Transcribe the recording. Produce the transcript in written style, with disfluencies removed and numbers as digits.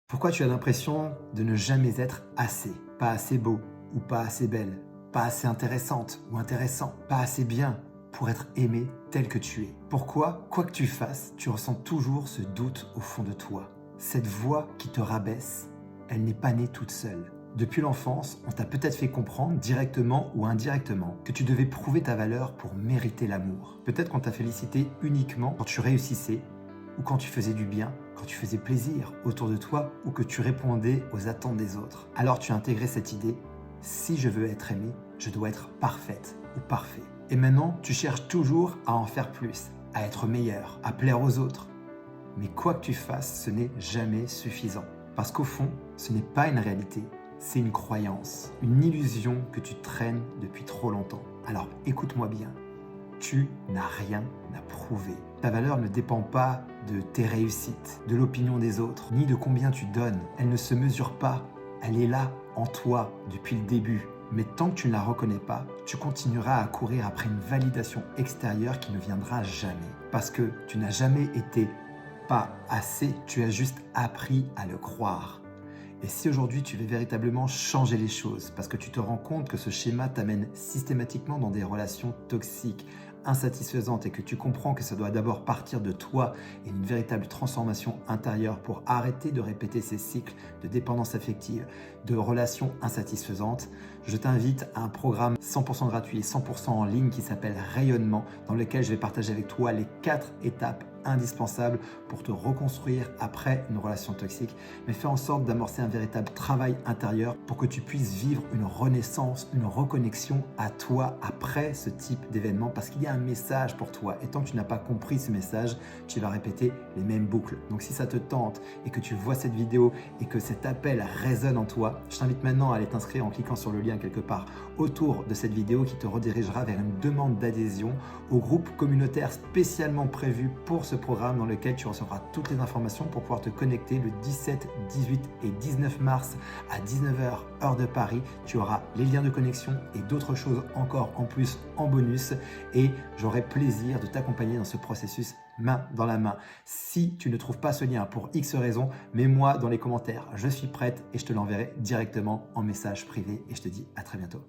Pourquoi tu as l'impression de ne jamais être assez? Pas assez beau ou pas assez belle, pas assez intéressante ou intéressant, pas assez bien pour être aimé tel que tu es. Pourquoi, quoi que tu fasses, tu ressens toujours ce doute au fond de toi? Cette voix qui te rabaisse, elle n'est pas née toute seule. Depuis l'enfance, on t'a peut-être fait comprendre, directement ou indirectement, que tu devais prouver ta valeur pour mériter l'amour. Peut-être qu'on t'a félicité uniquement quand tu réussissais, ou quand tu faisais du bien, quand tu faisais plaisir autour de toi, ou que tu répondais aux attentes des autres. Alors tu as intégré cette idée: si je veux être aimé, je dois être parfaite ou parfait. Et maintenant, tu cherches toujours à en faire plus, à être meilleur, à plaire aux autres. Mais quoi que tu fasses, ce n'est jamais suffisant. Parce qu'au fond, ce n'est pas une réalité, c'est une croyance, une illusion que tu traînes depuis trop longtemps. Alors écoute-moi bien, tu n'as rien à prouver. Ta valeur ne dépend pas de tes réussites, de l'opinion des autres, ni de combien tu donnes. Elle ne se mesure pas, elle est là, en toi, depuis le début. Mais tant que tu ne la reconnais pas, tu continueras à courir après une validation extérieure qui ne viendra jamais. Parce que tu n'as jamais été pas assez, tu as juste appris à le croire. Et si aujourd'hui tu veux véritablement changer les choses, parce que tu te rends compte que ce schéma t'amène systématiquement dans des relations toxiques, insatisfaisantes, et que tu comprends que ça doit d'abord partir de toi et une véritable transformation intérieure pour arrêter de répéter ces cycles de dépendance affective, de relations insatisfaisantes, je t'invite à un programme 100% gratuit et 100% en ligne qui s'appelle Rayonnement, dans lequel je vais partager avec toi les 4 étapes indispensables pour te reconstruire après une relation toxique, mais fais en sorte d'amorcer un véritable travail intérieur pour que tu puisses vivre une renaissance, une reconnexion à toi après ce type d'événement, parce qu'il y a un message pour toi. Et tant que tu n'as pas compris ce message, tu vas répéter les mêmes boucles. Donc si ça te tente et que tu vois cette vidéo et que cet appel résonne en toi, je t'invite maintenant à aller t'inscrire en cliquant sur le lien quelque part autour de cette vidéo qui te redirigera vers une demande d'adhésion au groupe communautaire spécialement prévu pour ce programme, dans lequel tu recevras toutes les informations pour pouvoir te connecter le 17, 18 et 19 mars à 19h heure de Paris. Tu auras les liens de connexion et d'autres choses encore en plus en bonus, et j'aurai plaisir de t'accompagner dans ce processus main dans la main. Si tu ne trouves pas ce lien pour X raison, mets-moi dans les commentaires, je suis prête et je te l'enverrai directement en message privé, et je te dis à très bientôt.